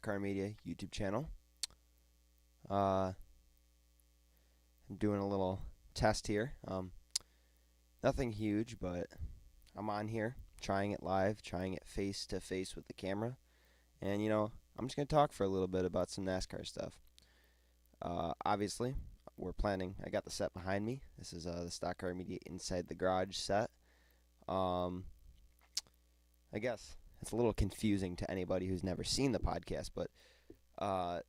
Car Media YouTube channel. I'm doing a little test here. Nothing huge, but I'm on here, trying it live, trying it face to face with the camera. And, I'm just going to talk for a little bit about some NASCAR stuff. Obviously, I got the set behind me. This is the Stock Car Media Inside the Garage set. I guess it's a little confusing to anybody who's never seen the podcast, but the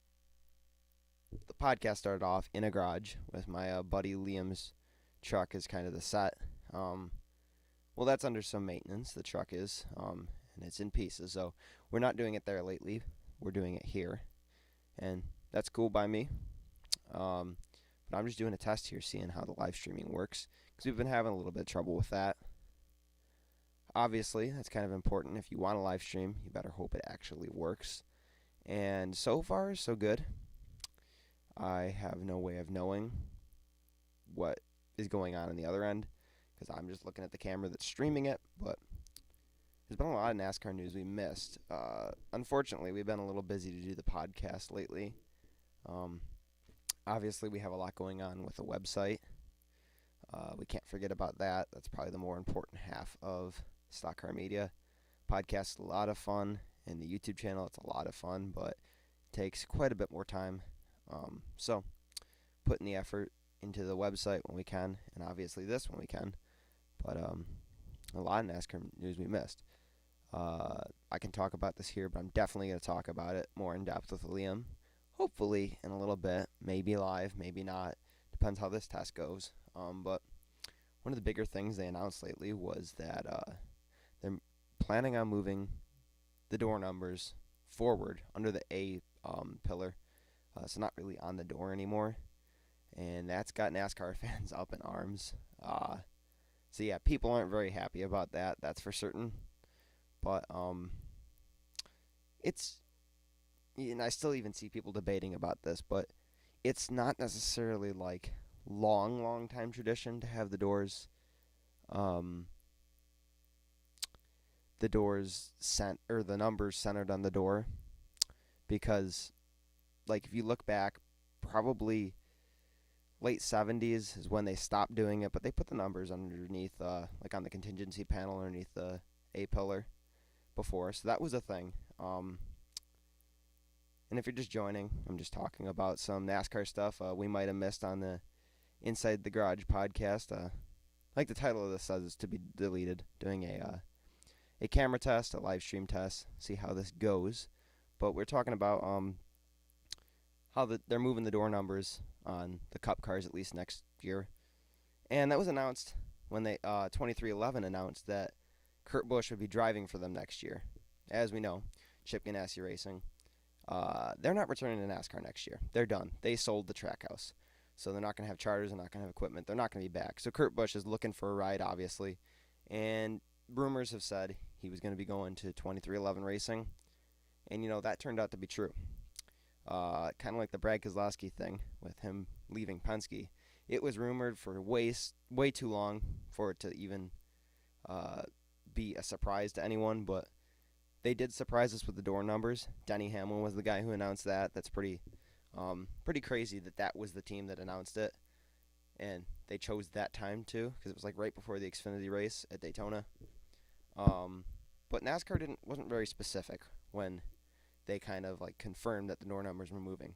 podcast started off in a garage with my buddy Liam's truck as kind of the set. Well, that's under some maintenance, the truck is, and it's in pieces, so we're not doing it there lately. We're doing it here, and that's cool by me. But I'm just doing a test here, seeing how the live streaming works, because we've been having a little bit of trouble with that. Obviously, that's kind of important. If you want a live stream, you better hope it actually works. And so far, so good. I have no way of knowing what is going on the other end, because I'm just looking at the camera that's streaming it, but there's been a lot of NASCAR news we missed. Unfortunately, we've been a little busy to do the podcast lately. Obviously, we have a lot going on with the website. We can't forget about that. That's probably the more important half of Stock Car Media. Podcast is a lot of fun, and the YouTube channel, it's a lot of fun, but it takes quite a bit more time. So, putting the effort into the website when we can, and obviously this when we can. But a lot of NASCAR news we missed. I can talk about this here, but I'm definitely going to talk about it more in depth with Liam. Hopefully in a little bit, maybe live, maybe not. Depends how this test goes. But one of the bigger things they announced lately was that they're planning on moving the door numbers forward under the A pillar. So not really on the door anymore. And that's got NASCAR fans up in arms. So yeah, people aren't very happy about that, that's for certain. But it's, and I still even see people debating about this, but it's not necessarily like long time tradition to have the doors the numbers centered on the door, because like if you look back, probably late 70s is when they stopped doing it, but they put the numbers underneath like on the contingency panel underneath the A pillar before, so that was a thing. And if you're just joining, I'm just talking about some NASCAR stuff we might have missed on the Inside the Garage podcast. Like the title of this says, it's to be deleted. Doing a camera test, a live stream test, see how this goes. But we're talking about how they're moving the door numbers on the Cup cars at least next year. And that was announced when they 2311 announced that Kurt Busch would be driving for them next year. As we know, Chip Ganassi Racing. They're not returning to NASCAR next year. They're done. They sold the track house. So they're not going to have charters. They're not going to have equipment. They're not going to be back. So Kurt Busch is looking for a ride, obviously. And rumors have said he was going to be going to 2311 Racing. And, that turned out to be true. Kind of like the Brad Keselowski thing with him leaving Penske. It was rumored for way too long for it to even be a surprise to anyone, but they did surprise us with the door numbers. Denny Hamlin was the guy who announced that. That's pretty crazy that was the team that announced it, and they chose that time too, because it was like right before the Xfinity race at Daytona. But NASCAR wasn't very specific when they kind of like confirmed that the door numbers were moving.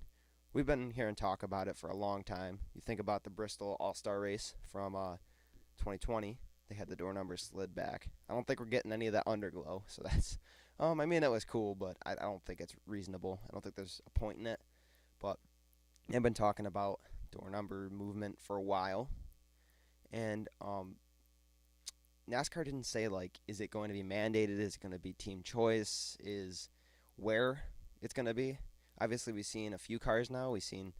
We've been hearing talk about it for a long time. You think about the Bristol All-Star race from 2020. They had the door numbers slid back. I don't think we're getting any of that underglow, so that's that was cool, but I don't think it's reasonable. I don't think there's a point in it. But I've been talking about door number movement for a while, and NASCAR didn't say, like, is it going to be mandated? Is it going to be team choice? Is where it's going to be? Obviously, we've seen a few cars now. We've seen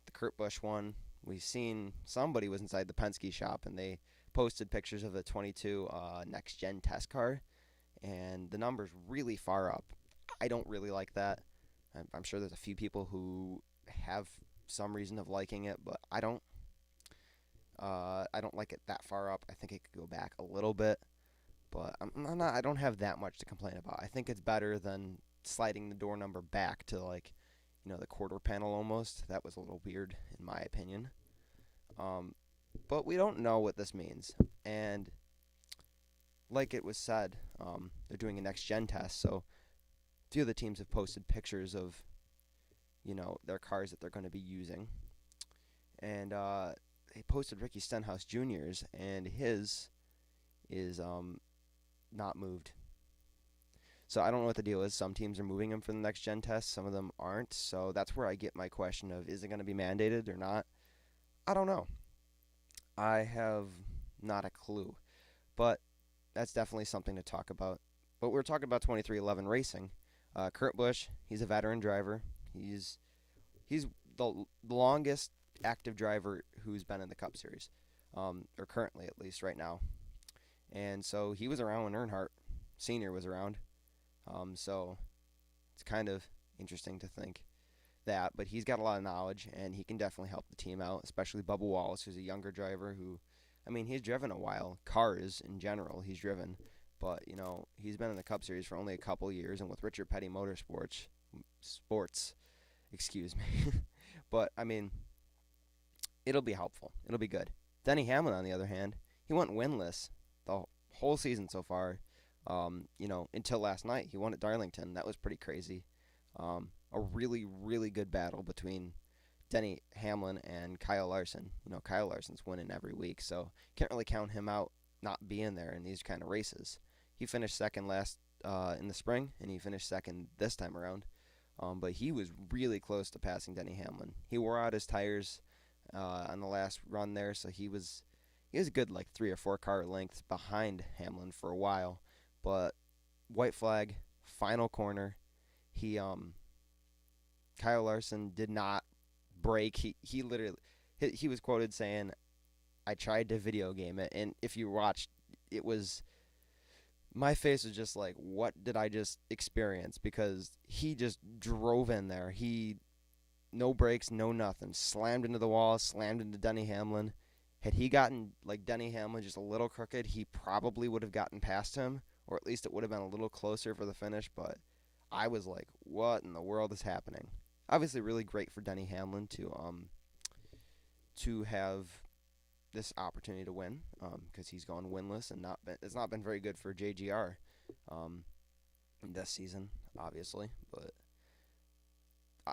the Kurt Busch one. We've seen somebody was inside the Penske shop, and they posted pictures of the 22 next-gen test car, and the number's really far up. I don't really like that. I'm sure there's a few people who have some reason of liking it, but I don't. I don't like it that far up. I think it could go back a little bit, but I don't have that much to complain about. I think it's better than sliding the door number back to like, the quarter panel almost. That was a little weird in my opinion. But we don't know what this means. And like it was said, they're doing a next gen test. So a few of the teams have posted pictures of, their cars that they're going to be using. And they posted Ricky Stenhouse Jr.'s, and his is not moved. So I don't know what the deal is. Some teams are moving him for the next gen test. Some of them aren't. So that's where I get my question of, is it going to be mandated or not? I don't know. I have not a clue. But that's definitely something to talk about. But we're talking about 2311 Racing. Kurt Busch, he's a veteran driver. He's the longest active driver who's been in the Cup Series, or currently at least right now. And so he was around when Earnhardt Sr. was around. So it's kind of interesting to think that. But he's got a lot of knowledge, and he can definitely help the team out, especially Bubba Wallace, who's a younger driver who, he's driven a while. Cars in general, he's driven. But, he's been in the Cup Series for only a couple years, and with Richard Petty Motorsports, But, it'll be helpful. It'll be good. Denny Hamlin, on the other hand, he went winless the whole season so far, until last night. He won at Darlington. That was pretty crazy. A really, really good battle between Denny Hamlin and Kyle Larson. Kyle Larson's winning every week, so can't really count him out not being there in these kind of races. He finished second last in the spring, and he finished second this time around. But he was really close to passing Denny Hamlin. He wore out his tires on the last run there, so he was a good 3 or 4 car lengths behind Hamlin for a while. But white flag, final corner, Kyle Larson did not brake. He literally he was quoted saying, "I tried to video game it," and if you watched, my face was just like, what did I just experience? Because he just drove in there. No brakes, no nothing. Slammed into the wall, slammed into Denny Hamlin. Had he gotten Denny Hamlin just a little crooked, he probably would have gotten past him, or at least it would have been a little closer for the finish. But I was like, what in the world is happening? Obviously really great for Denny Hamlin to have this opportunity to win, because he's gone winless and it's not been very good for JGR this season, obviously. But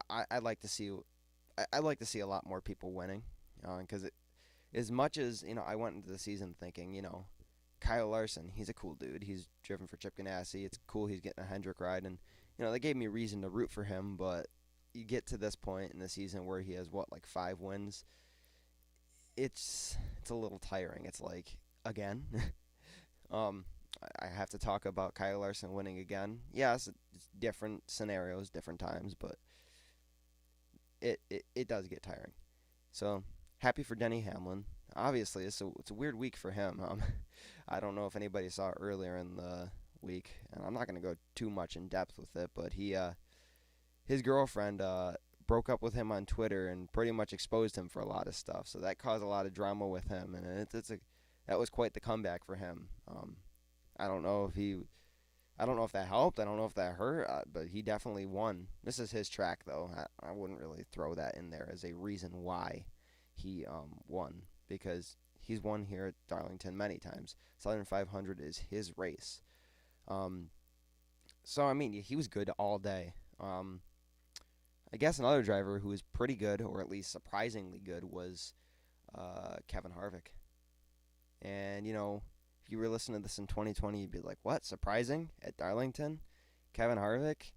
I'd like to see a lot more people winning, because as much as I went into the season thinking, Kyle Larson, he's a cool dude. He's driven for Chip Ganassi. It's cool he's getting a Hendrick ride, and that gave me reason to root for him. But you get to this point in the season where he has 5 wins. It's a little tiring. It's like, again, I have to talk about Kyle Larson winning again. Yes, it's different scenarios, different times, but it does get tiring. So happy for Denny Hamlin. Obviously, it's a weird week for him. I don't know if anybody saw it earlier in the week, and I'm not going to go too much in depth with it, but his girlfriend broke up with him on Twitter and pretty much exposed him for a lot of stuff. So that caused a lot of drama with him, and that was quite the comeback for him. I don't know if that helped. I don't know if that hurt, but he definitely won. This is his track, though. I wouldn't really throw that in there as a reason why he won, because he's won here at Darlington many times. Southern 500 is his race. So, he was good all day. I guess another driver who was pretty good, or at least surprisingly good, was Kevin Harvick. And, if you were listening to this in 2020, you'd be like, what, surprising at Darlington? Kevin Harvick?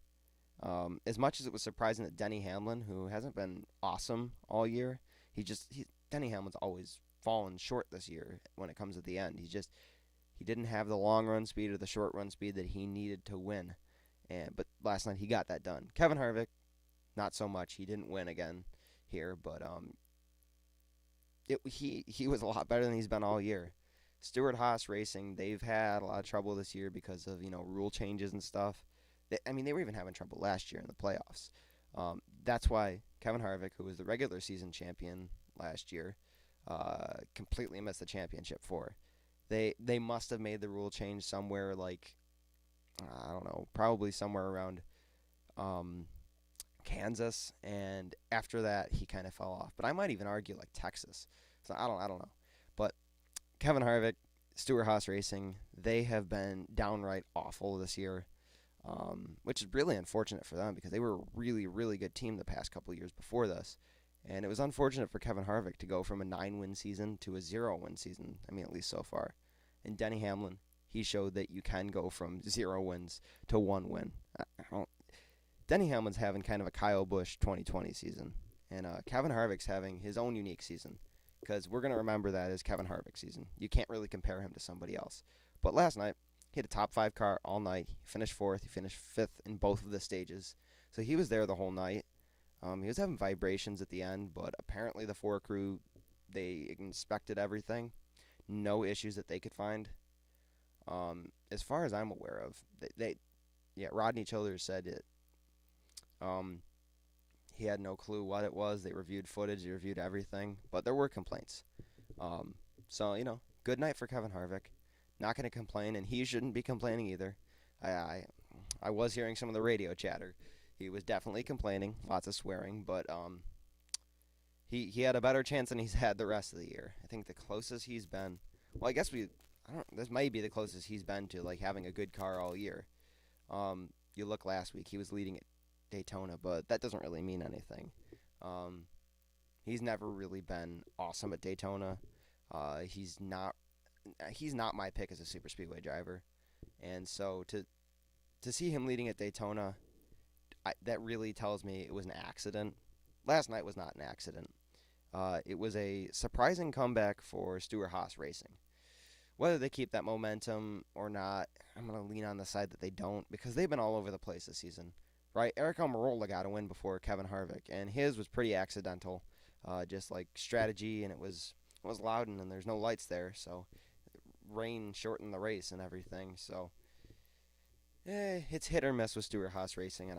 As much as it was surprising that Denny Hamlin, who hasn't been awesome all year, Denny Hamlin's always fallen short this year when it comes to the end. He didn't have the long run speed or the short run speed that he needed to win. But last night he got that done. Kevin Harvick, not so much. He didn't win again here, but he was a lot better than he's been all year. Stewart-Haas Racing, they've had a lot of trouble this year because of rule changes and stuff. They were even having trouble last year in the playoffs. That's why Kevin Harvick, who was the regular season champion last year, completely missed the championship for. They must have made the rule change somewhere I don't know, probably somewhere around Kansas, and after that he kind of fell off. But I might even argue like Texas. So I don't know. But Kevin Harvick, Stewart-Haas Racing, they have been downright awful this year, which is really unfortunate for them because they were a really, really good team the past couple of years before this. And it was unfortunate for Kevin Harvick to go from a 9-win season to a 0-win season. I mean, at least so far. And Denny Hamlin, he showed that you can go from 0 wins to 1 win. Denny Hamlin's having kind of a Kyle Busch 2020 season. And Kevin Harvick's having his own unique season. Because we're going to remember that as Kevin Harvick's season. You can't really compare him to somebody else. But last night, he had a top 5 car all night. He finished 4th. He finished 5th in both of the stages. So he was there the whole night. He was having vibrations at the end, but apparently the 4 crew, they inspected everything. No issues that they could find. As far as I'm aware of, Rodney Childers said it. He had no clue what it was. They reviewed footage. They reviewed everything. But there were complaints. So, good night for Kevin Harvick. Not going to complain, and he shouldn't be complaining either. I was hearing some of the radio chatter. He was definitely complaining. Lots of swearing. But he had a better chance than he's had the rest of the year. I think the closest he's been... Well, I guess this might be the closest he's been to, like, having a good car all year. You look last week. He was leading at Daytona, but that doesn't really mean anything. He's never really been awesome at Daytona. He's not my pick as a super speedway driver, and so to see him leading at Daytona, that really tells me it was an accident. Last night was not an accident. It was a surprising comeback for Stewart-Haas Racing. Whether they keep that momentum or not, I'm going to lean on the side that they don't, because they've been all over the place this season. Right, Eric Almirola got a win before Kevin Harvick, and his was pretty accidental, just like strategy, and it was Loudon, and there's no lights there, so rain shortened the race and everything. So it's hit or miss with Stewart-Haas Racing, and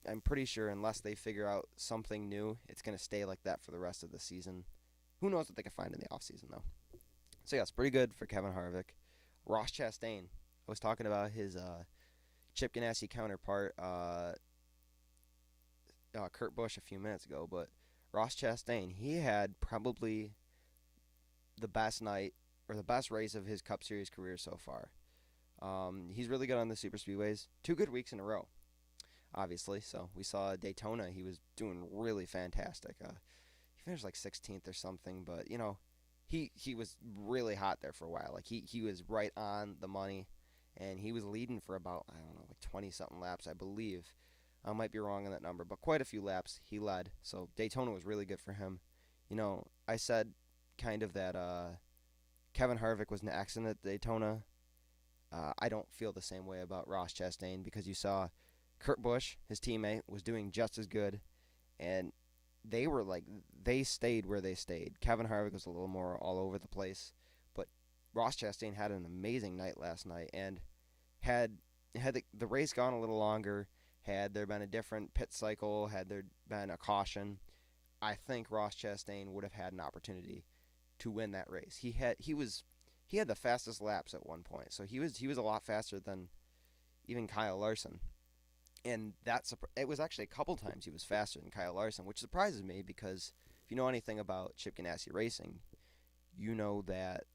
I'm pretty sure unless they figure out something new, it's going to stay like that for the rest of the season. Who knows what they can find in the offseason, though. So yeah, it's pretty good for Kevin Harvick. Ross Chastain, I was talking about his Chip Ganassi counterpart, Kurt Busch a few minutes ago, but Ross Chastain, he had probably the best night or the best race of his Cup Series career so far. He's really good on the super speedways. 2 good weeks in a row, obviously. So we saw Daytona. He was doing really fantastic. He finished like 16th or something, but he was really hot there for a while. Like he was right on the money, and he was leading for about, I don't know, like 20 something laps, I believe. I might be wrong on that number, but quite a few laps he led. So Daytona was really good for him. I said kind of that Kevin Harvick was an accident at Daytona. I don't feel the same way about Ross Chastain, because you saw Kurt Busch, his teammate, was doing just as good, and they stayed where they stayed. Kevin Harvick was a little more all over the place, but Ross Chastain had an amazing night last night, and had the race gone a little longer, had there been a different pit cycle, had there been a caution, I think Ross Chastain would have had an opportunity to win that race. He had the fastest laps at one point, so he was a lot faster than even Kyle Larson. And it was actually a couple times he was faster than Kyle Larson, which surprises me, because if you know anything about Chip Ganassi Racing, you know that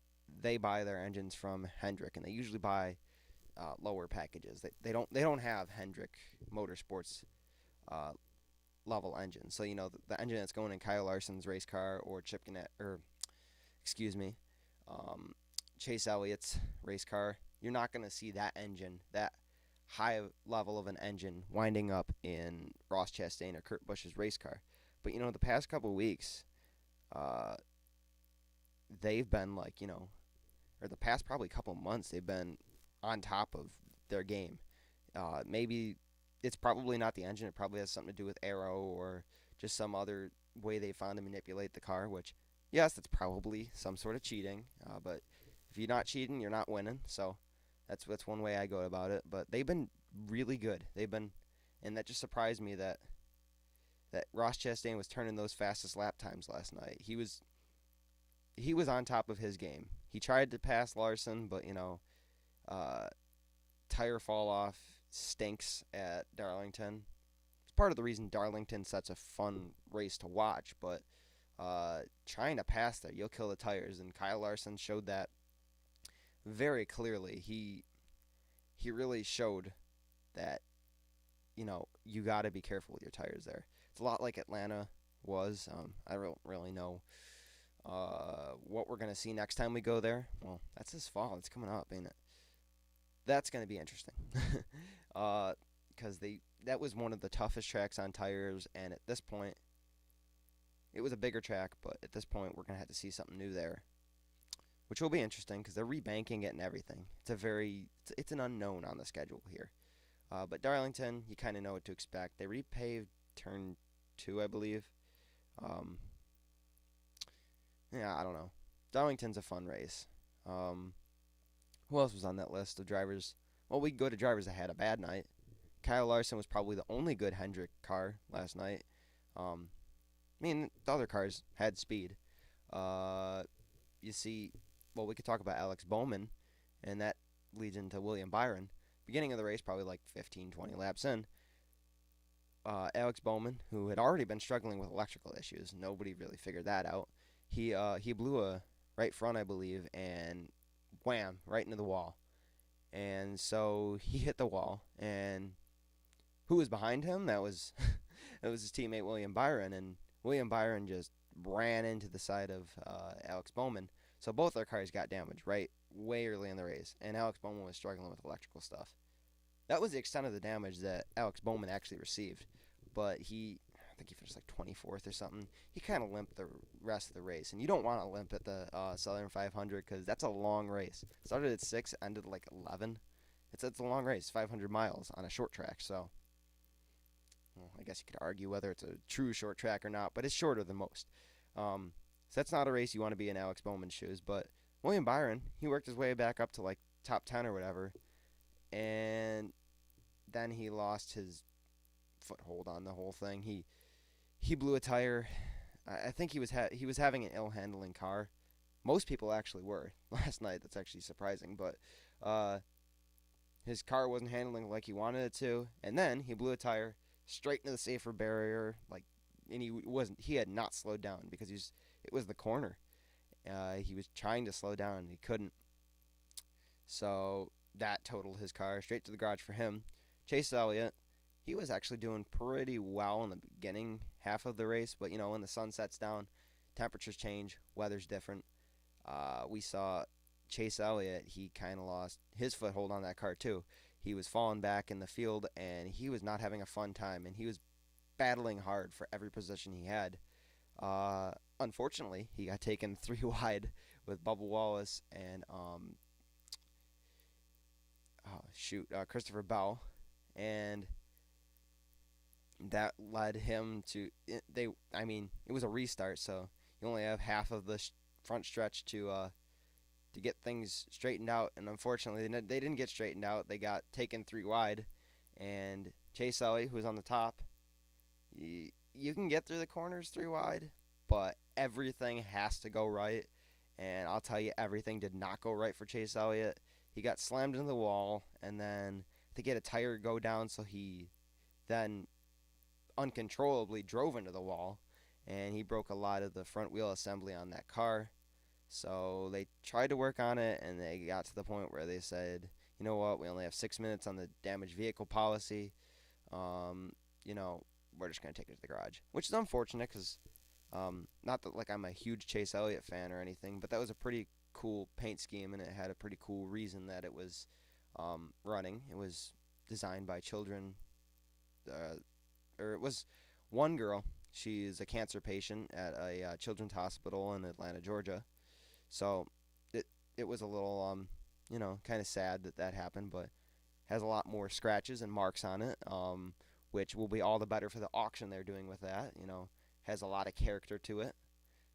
they buy their engines from Hendrick, and they usually buy lower packages. They don't have Hendrick Motorsports level engines. So the engine that's going in Kyle Larson's race car, or Chase Elliott's race car, you're not going to see that engine, that high level of an engine, winding up in Ross Chastain or Kurt Busch's race car. But the past couple of weeks, they've been or the past probably couple months, they've been on top of their game. Maybe it's probably not the engine. It probably has something to do with aero, or just some other way they found to manipulate the car, which, yes, that's probably some sort of cheating. But if you're not cheating, you're not winning. So that's one way I go about it. But they've been really good. And that just surprised me that Ross Chastain was turning those fastest lap times last night. He was on top of his game. He tried to pass Larson, but tire fall off stinks at Darlington. part of the reason Darlington's such a fun race to watch. But trying to pass there, you'll kill the tires, and Kyle Larson showed that very clearly. He really showed that you got to be careful with your tires there. It's a lot like Atlanta was. I don't really know what we're gonna see next time we go there. Well, that's this fall. It's coming up, ain't it? That's gonna be interesting. Because that was one of the toughest tracks on tires, and at this point, it was a bigger track. But at this point, we're gonna have to see something new there, which will be interesting because they're rebanking it and everything. It's an unknown on the schedule here. But Darlington, you kind of know what to expect. They repaved turn 2, I believe. Yeah, I don't know. Darlington's a fun race. Who else was on that list of drivers? Well, we can go to drivers that had a bad night. Kyle Larson was probably the only good Hendrick car last night. I mean, the other cars had speed. You see, well, we could talk about Alex Bowman, and that leads into William Byron. Beginning of the race, probably like 15, 20 laps in, Alex Bowman, who had already been struggling with electrical issues, nobody really figured that out. He blew a right front, I believe, and wham, right into the wall. And so he hit the wall, and who was behind him? That was that was his teammate William Byron, and William Byron just ran into the side of Alex Bowman. So both their cars got damaged right way early in the race, and Alex Bowman was struggling with electrical stuff. That was the extent of the damage that Alex Bowman actually received, but I think he finished like 24th or something. He kind of limped the rest of the race, and you don't want to limp at the Southern 500 because that's a long race. Started at 6, ended at like 11. It's a long race, 500 miles on a short track, so well, I guess you could argue whether it's a true short track or not, but it's shorter than most. So that's not a race you want to be in Alex Bowman's shoes, but William Byron, he worked his way back up to like top 10 or whatever, and then he lost his foothold on the whole thing. He blew a tire. I think he was having an ill handling car. Most people actually were last night. That's actually surprising, but his car wasn't handling like he wanted it to, and then he blew a tire straight into the safer barrier, and he had not slowed down because it was the corner. He was trying to slow down and he couldn't. So that totaled his car straight to the garage for him. Chase Elliott, he was actually doing pretty well in the beginning half of the race, but when the sun sets down, temperatures change, weather's different. We saw Chase Elliott, he kind of lost his foothold on that car too. He was falling back in the field, and he was not having a fun time, and he was battling hard for every position he had. Unfortunately, he got taken 3 wide with Bubba Wallace and Christopher Bell, and that led him to it was a restart, so you only have half of the front stretch to get things straightened out, and unfortunately they didn't get straightened out. They got taken 3 wide, and Chase Elliott, who was on the top, you can get through the corners 3 wide, but everything has to go right, and I'll tell you, everything did not go right for Chase Elliott. He got slammed into the wall, and then to get a tire go down, so he then uncontrollably drove into the wall, and he broke a lot of the front wheel assembly on that car. So they tried to work on it, and they got to the point where they said, you know what, we only have 6 minutes on the damaged vehicle policy. We're just going to take it to the garage, which is unfortunate because not that I'm a huge Chase Elliott fan or anything, but that was a pretty cool paint scheme, and it had a pretty cool reason that it was running. It was designed by children, it was one girl. She's a cancer patient at a children's hospital in Atlanta, Georgia. So it was a little, kind of sad that happened, but has a lot more scratches and marks on it, which will be all the better for the auction they're doing with that. Has a lot of character to it.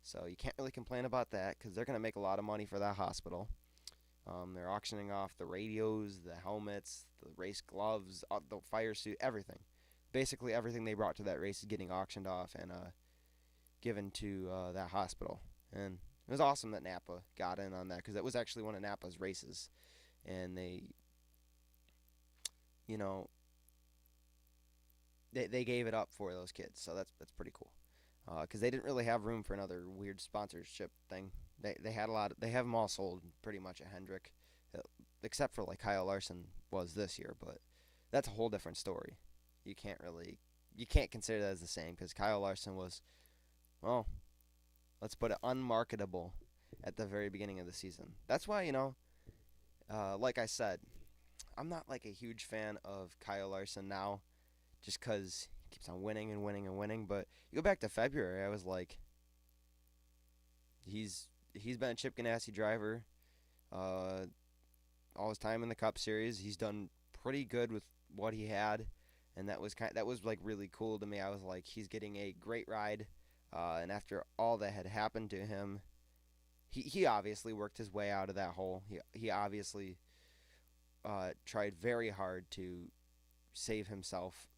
So you can't really complain about that because they're going to make a lot of money for that hospital. They're auctioning off the radios, the helmets, the race gloves, the fire suit, everything. Basically everything they brought to that race is getting auctioned off and given to that hospital. And it was awesome that Napa got in on that because that was actually one of Napa's races. And they, they gave it up for those kids, so that's pretty cool. Because they didn't really have room for another weird sponsorship thing. They had a lot. They have them all sold pretty much at Hendrick, uh, except for like Kyle Larson was this year, but that's a whole different story. You can't really you can't consider that as the same because Kyle Larson was, well, let's put it unmarketable at the very beginning of the season. That's why like I said, I'm not like a huge fan of Kyle Larson now, just because he keeps on winning and winning and winning. But you go back to February, I was like, he's been a Chip Ganassi driver, uh, all his time in the Cup Series. He's done pretty good with what he had, and that was like really cool to me. I was like, he's getting a great ride, and after all that had happened to him, he obviously worked his way out of that hole. He obviously tried very hard to save himself,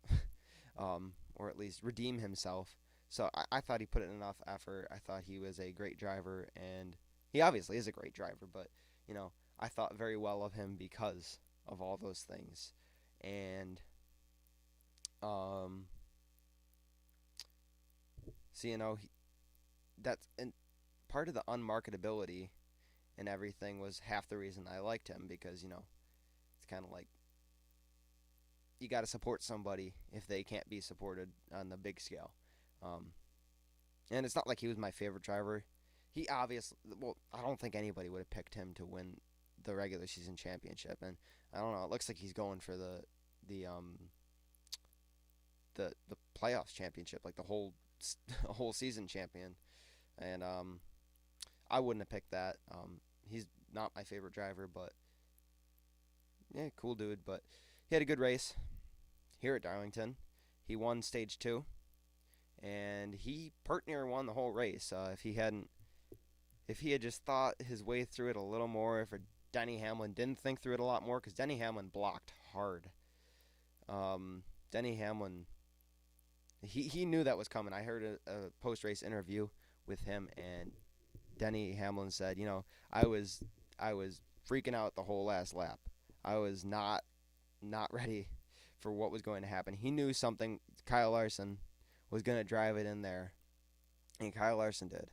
or at least redeem himself. So I thought he put in enough effort. I thought he was a great driver, and he obviously is a great driver. But I thought very well of him because of all those things, and um, so that's and part of the unmarketability and everything was half the reason I liked him because it's kind of like you got to support somebody if they can't be supported on the big scale. Um, and it's not like he was my favorite driver. He obviously, well, I don't think anybody would have picked him to win the regular season championship, and I don't know. It looks like he's going for the the playoffs championship, like the whole season champion, and I wouldn't have picked that. He's not my favorite driver, but yeah, cool dude. But he had a good race here at Darlington. He won stage two, and he pert near won the whole race. If he had just thought his way through it a little more, if Denny Hamlin didn't think through it a lot more, because Denny Hamlin blocked hard. Denny Hamlin, he knew that was coming. I heard a post race interview with him, and Denny Hamlin said, I was freaking out the whole last lap. I was not ready for what was going to happen. He knew something. Kyle Larson was going to drive it in there, and Kyle Larson did.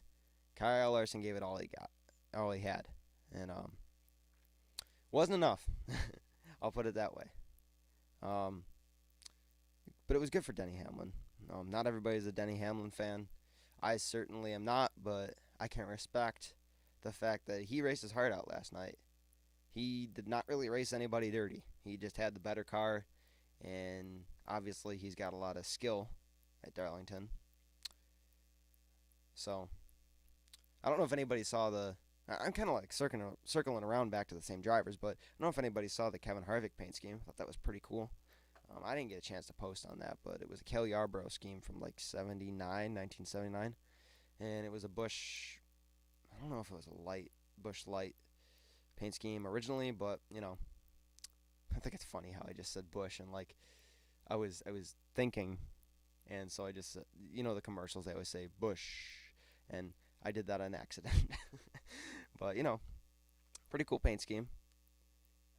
Kyle Larson gave it all he got, all he had, and wasn't enough. I'll put it that way. Um, but it was good for Denny Hamlin. Not everybody's a Denny Hamlin fan. I certainly am not, but I can respect the fact that he raced his heart out last night. He did not really race anybody dirty. He just had the better car, and obviously he's got a lot of skill at Darlington. So, I don't know if anybody saw I'm kind of like circling around back to the same drivers, but I don't know if anybody saw the Kevin Harvick paint scheme. I thought that was pretty cool. I didn't get a chance to post on that, but it was a Kel Yarborough scheme from like 1979, and it was a Busch. I don't know if it was a Busch light paint scheme originally, but I think it's funny how I just said Busch and like I was thinking, and so I just the commercials they always say Busch, and I did that on accident. But pretty cool paint scheme.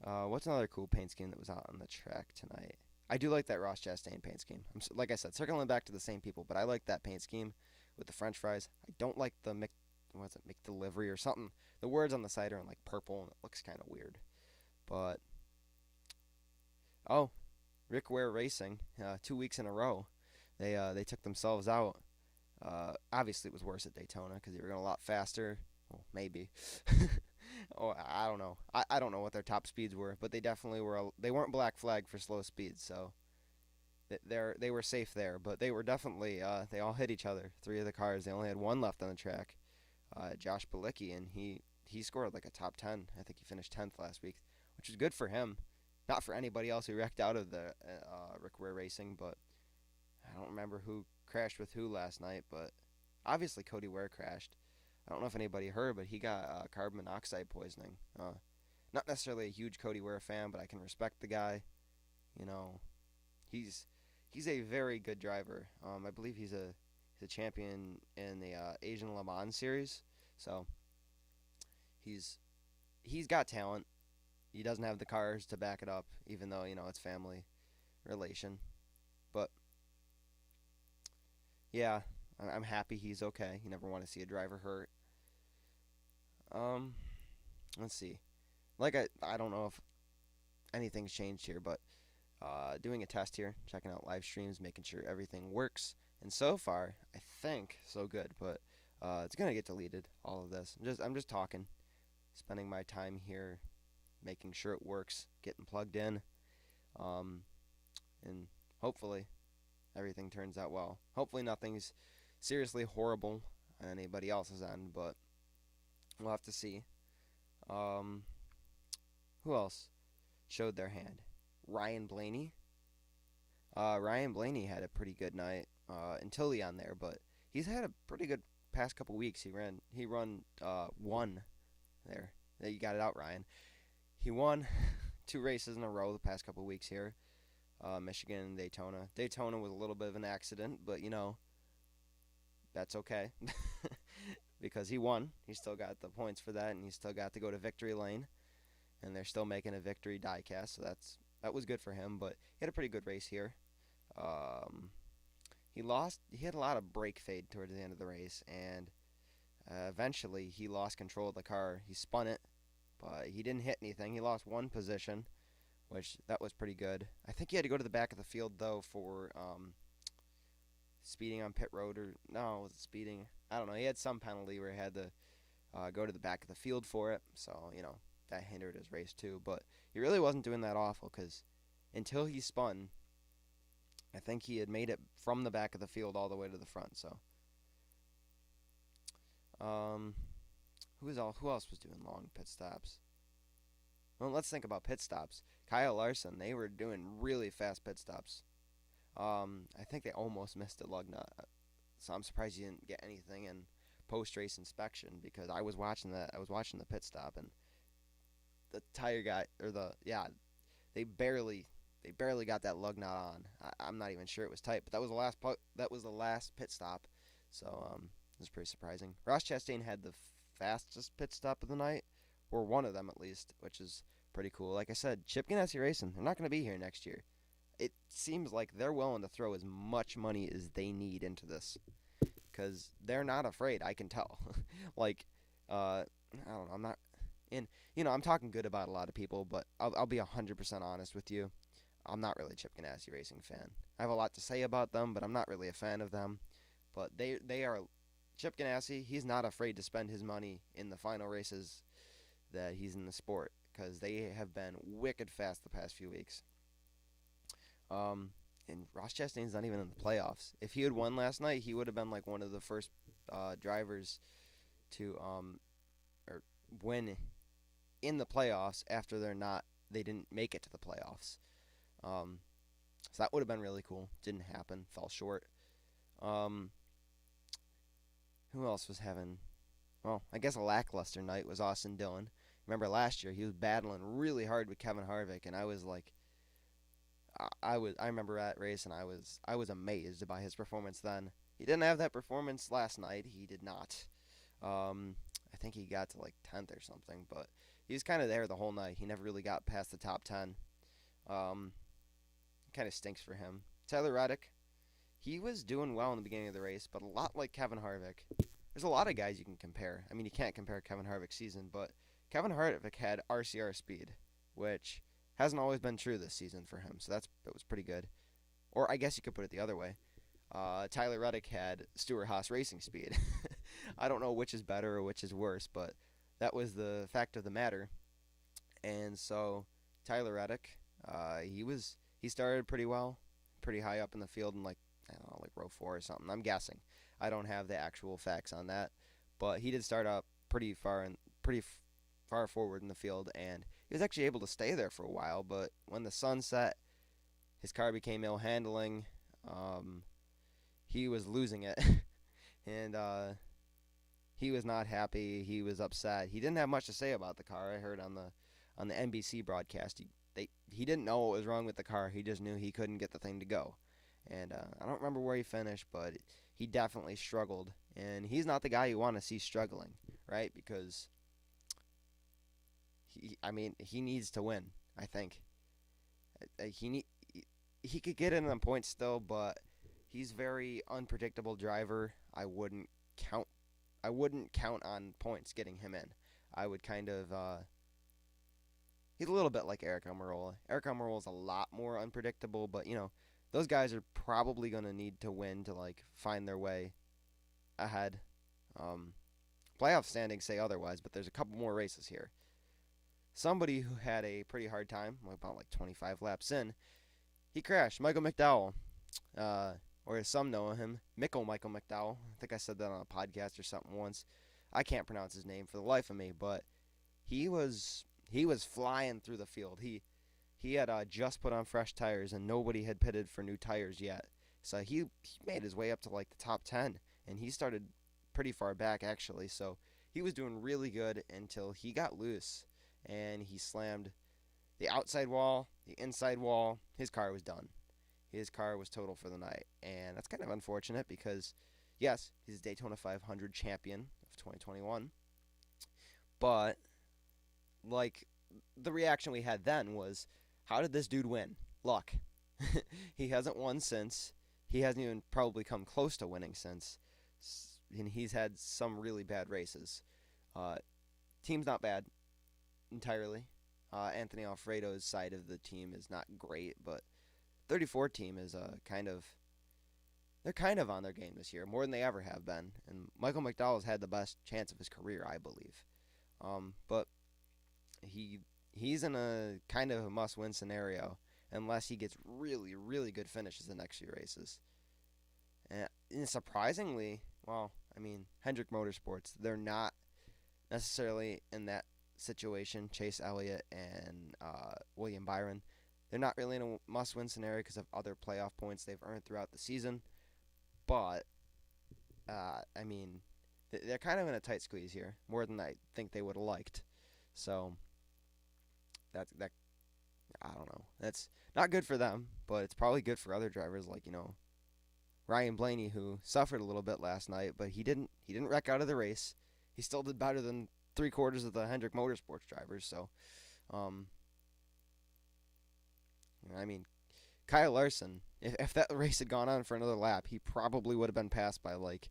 What's another cool paint scheme that was out on the track tonight? I do like that Ross Chastain paint scheme. Like I said, circling back to the same people, but I like that paint scheme with the French fries. I don't like the McDelivery or something. The words on the side are in like purple, and it looks kind of weird. But Rick Ware Racing, 2 weeks in a row, they took themselves out. Obviously, it was worse at Daytona because they were going a lot faster. Well, maybe. Oh, I don't know. I don't know what their top speeds were, but they definitely were. They weren't black flag for slow speeds, so they were safe there. But they were definitely. They all hit each other. Three of the cars. They only had one left on the track. Josh Bilicki, and he scored like a top 10. I think he finished 10th last week, which is good for him. Not for anybody else who wrecked out of the Rick Ware Racing, but I don't remember who crashed with who last night. But obviously Cody Ware crashed. I don't know if anybody heard, but he got carbon monoxide poisoning. Not necessarily a huge Cody Ware fan, but I can respect the guy. He's a very good driver. I believe he's a champion in the Asian Le Mans series. So he's got talent. He doesn't have the cars to back it up, even though it's family relation. But Yeah, I'm happy he's okay. You never want to see a driver hurt. Um, let's see. Like I don't know if anything's changed here, but doing a test here, checking out live streams, making sure everything works. And so far, I think so good, but it's gonna get deleted. All of this. I'm just talking, spending my time here, making sure it works, getting plugged in, um, and hopefully everything turns out well. Hopefully nothing's seriously horrible on anybody else's end, but we'll have to see. Um, who else showed their hand? Ryan Blaney. Ryan Blaney had a pretty good night until Leon there, but he's had a pretty good past couple weeks. He run one there. There, you got it out, Ryan. He won two races in a row the past couple weeks here. Michigan and Daytona. Daytona was a little bit of an accident, but that's okay because he won. He still got the points for that, and he still got to go to victory lane, and they're still making a victory diecast, so that was good for him. But he had a pretty good race here. Um, he lost. He had a lot of brake fade towards the end of the race, and eventually he lost control of the car. He spun it, but he didn't hit anything. He lost one position, which that was pretty good. I think he had to go to the back of the field though for speeding on pit road, or no, was it speeding? I don't know. He had some penalty where he had to go to the back of the field for it, so that hindered his race too. But he really wasn't doing that awful because until he spun, I think he had made it from the back of the field all the way to the front. So, um, who else was doing long pit stops? Well, let's think about pit stops. Kyle Larson, they were doing really fast pit stops. I think they almost missed a lug nut, so I'm surprised he didn't get anything in post-race inspection because I was watching that. I was watching the pit stop, and the tire guy or the yeah, they barely got that lug nut on. I'm not even sure it was tight, but that was the last pit stop, so it was pretty surprising. Ross Chastain had the fastest pit stop of the night, or one of them at least, which is pretty cool. Like I said, Chip Ganassi Racing, they're not going to be here next year. It seems like they're willing to throw as much money as they need into this because they're not afraid. I can tell. like, I don't know. I'm not in. I'm talking good about a lot of people, but I'll be 100% honest with you. I'm not really a Chip Ganassi Racing fan. I have a lot to say about them, but I'm not really a fan of them. But they are Chip Ganassi. He's not afraid to spend his money in the final races that he's in the sport because they have been wicked fast the past few weeks. And Ross Chastain's not even in the playoffs. If he had won last night, he would have been like one of the first drivers to or win in the playoffs after they didn't make it to the playoffs. So that would have been really cool. Didn't happen. Fell short. Um, who else was having? Well, I guess a lackluster night was Austin Dillon. Remember last year he was battling really hard with Kevin Harvick, and I was like, I remember that race, and I was amazed by his performance then. He didn't have that performance last night. He did not. I think he got to like 10th or something, but he was kind of there the whole night. He never really got past the top 10. Kind of stinks for him. Tyler Reddick, he was doing well in the beginning of the race, but a lot like Kevin Harvick. There's a lot of guys you can compare. I mean, you can't compare Kevin Harvick's season, but Kevin Harvick had RCR speed, which hasn't always been true this season for him, so that was pretty good. Or I guess you could put it the other way. Tyler Reddick had Stewart-Haas racing speed. I don't know which is better or which is worse, but that was the fact of the matter. And so Tyler Reddick, he started pretty well, pretty high up in the field in like I don't know, like row 4 or something. I'm guessing. I don't have the actual facts on that, but he did start up pretty far forward in the field, and he was actually able to stay there for a while. But when the sun set, his car became ill handling. He was losing it, and he was not happy. He was upset. He didn't have much to say about the car. I heard on the NBC broadcast. He didn't know what was wrong with the car. He just knew he couldn't get the thing to go. And I don't remember where he finished, but he definitely struggled. And he's not the guy you want to see struggling, right? Because he needs to win. I think he could get in on points still, but He's very unpredictable driver. Count I wouldn't count on points getting him in. I would kind of he's a little bit like Eric Almirola. Eric Almirola is a lot more unpredictable, but those guys are probably going to need to win to like find their way ahead. Um, Playoff standings say otherwise, but there's a couple more races here. Somebody who had a pretty hard time, about like 25 laps in, he crashed. Michael McDowell, or as some know him, Michael McDowell. I think I said that on a podcast or something once. I can't pronounce his name for the life of me, but he was flying through the field. He had just put on fresh tires, and nobody had pitted for new tires yet. So he made his way up to like the top 10, and he started pretty far back actually. So he was doing really good until he got loose, and he slammed the outside wall, the inside wall. His car was done. His car was total for the night, and that's kind of unfortunate because, yes, he's a Daytona 500 champion of 2021, but like the reaction we had then was, how did this dude win? Luck. He hasn't won since. He hasn't even probably come close to winning since, and he's had some really bad races. Team's not bad entirely. Anthony Alfredo's side of the team is not great, but 34 team is they're kind of on their game this year, more than they ever have been. And Michael McDowell's had the best chance of his career, I believe. But he's in a kind of a must-win scenario unless he gets really, really good finishes the next few races. And surprisingly, Hendrick Motorsports, they're not necessarily in that situation. Chase Elliott and William Byron, they're not really in a must-win scenario because of other playoff points they've earned throughout the season. But, they're kind of in a tight squeeze here, more than I think they would have liked. So, that I don't know. That's not good for them, but it's probably good for other drivers like, Ryan Blaney, who suffered a little bit last night, but he didn't wreck out of the race. He still did better than 3/4 of the Hendrick Motorsports drivers. So, Kyle Larson, if that race had gone on for another lap, he probably would have been passed by like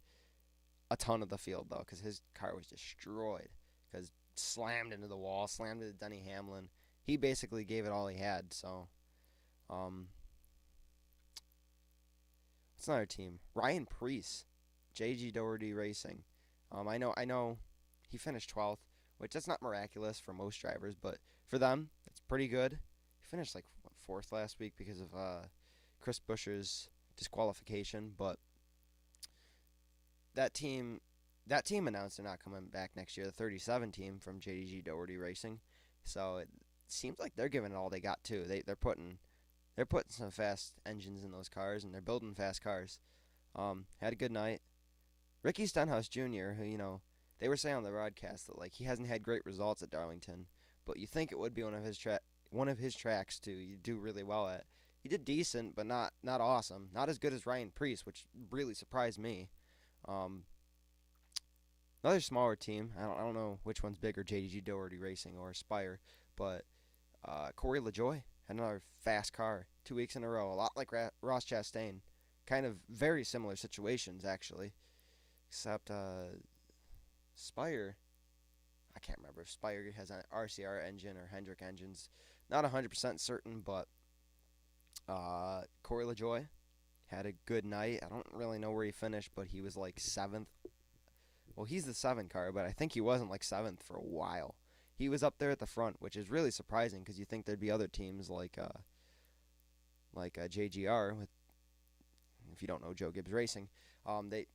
a ton of the field though, because his car was destroyed. Because slammed into the wall, slammed into Denny Hamlin. He basically gave it all he had. So, what's another team? Ryan Preece, JG Doherty Racing. I know he finished 12th, which that's not miraculous for most drivers, but for them, it's pretty good. He finished like 4th last week because of Chris Busch's disqualification, but that team announced they're not coming back next year. The 37 team from JG Doherty Racing, so it seems like they're giving it all they got too. They're putting some fast engines in those cars, and they're building fast cars. Had a good night. Ricky Stenhouse Jr., who they were saying on the broadcast that like he hasn't had great results at Darlington, but you think it would be one of his tracks to do really well at. He did decent, but not awesome. Not as good as Ryan Preece, which really surprised me. Another smaller team. I don't know which one's bigger, JG Doherty Racing or Spire, but Corey LaJoie had another fast car 2 weeks in a row. A lot like Ross Chastain. Kind of very similar situations, actually. Except Spire, I can't remember if Spire has an RCR engine or Hendrick engines. Not 100% certain, but Corey LaJoie had a good night. I don't really know where he finished, but he was like 7th. Well, he's the 7 car, but I think he wasn't like 7th for a while. He was up there at the front, which is really surprising because you think there'd be other teams like JGR, with, if you don't know Joe Gibbs Racing, they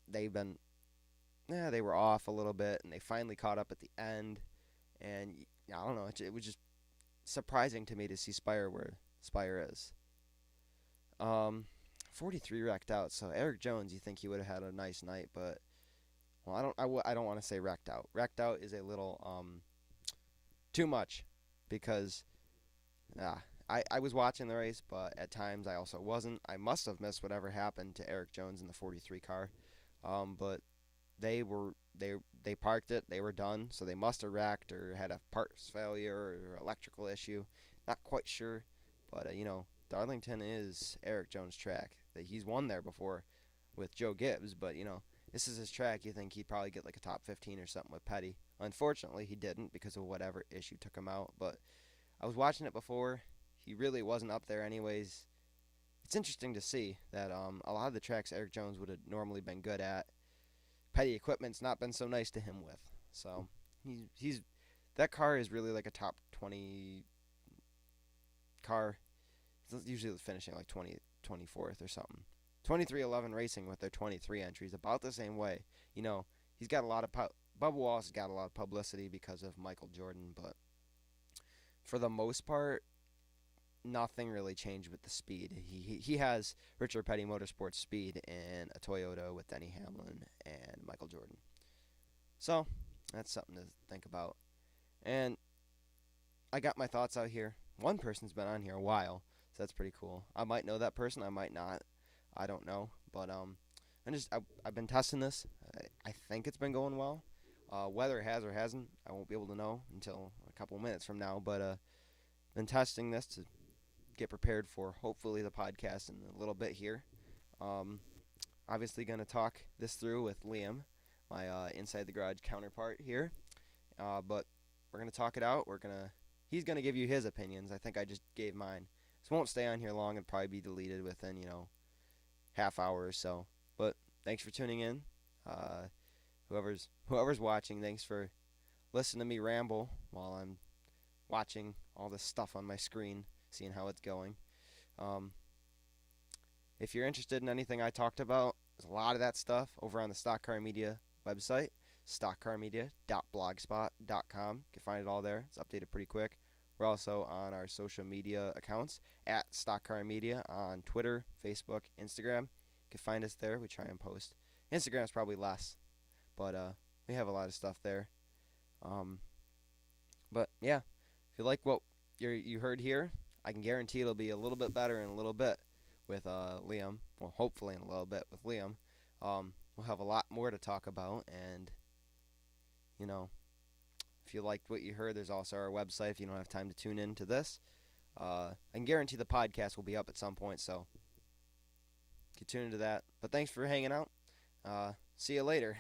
were off a little bit, and they finally caught up at the end. And I don't know, it was just surprising to me to see Spire where Spire is. 43 wrecked out, so Eric Jones, you think he would have had a nice night, but well, I don't want to say wrecked out. Wrecked out is a little too much, because I was watching the race, but at times I also wasn't. I must have missed whatever happened to Eric Jones in the 43 car, but they parked it. They were done, so they must have wrecked or had a parts failure or electrical issue. Not quite sure, but Darlington is Eric Jones' track. He's won there before. with Joe Gibbs, but this is his track. You think he'd probably get like a top 15 or something with Petty. Unfortunately, he didn't because of whatever issue took him out. But I was watching it before. He really wasn't up there anyways. It's interesting to see that a lot of the tracks Eric Jones would have normally been good at, Petty equipment's not been so nice to him with. So he's that car is really like a top 20 car. It's usually finishing like 24th or something. 2311 Racing with their 23 entries, about the same way. He's got a lot of Bubba Wallace has got a lot of publicity because of Michael Jordan, but for the most part, nothing really changed with the speed. He has Richard Petty Motorsports speed in a Toyota with Denny Hamlin and Michael Jordan. So that's something to think about. And I got my thoughts out here. One person's been on here a while, so that's pretty cool. I might know that person, I might not. I don't know, but I've been testing this. I think it's been going well. Whether it has or hasn't, I won't be able to know until a couple minutes from now. But been testing this to get prepared for hopefully the podcast in a little bit here. Obviously going to talk this through with Liam, my Inside the Garage counterpart here. But we're going to talk it out. He's going to give you his opinions. I think I just gave mine. This won't stay on here long. It'll probably be deleted within, half hour or so. But thanks for tuning in. Whoever's watching, thanks for listening to me ramble while I'm watching all this stuff on my screen, seeing how it's going. If you're interested in anything I talked about, there's a lot of that stuff over on the Stock Car Media website, stockcarmedia.blogspot.com. You can find it all there. It's updated pretty quick. We're also on our social media accounts at Stock Car Media on Twitter, Facebook, Instagram. You can find us there. We try and post. Instagram's probably less, but we have a lot of stuff there. But yeah, if you like what you heard here, I can guarantee it'll be a little bit better in a little bit with Liam. Well, hopefully in a little bit with Liam. We'll have a lot more to talk about, and if you liked what you heard, there's also our website if you don't have time to tune in to this. I can guarantee the podcast will be up at some point, so you can tune into that. But thanks for hanging out. See you later.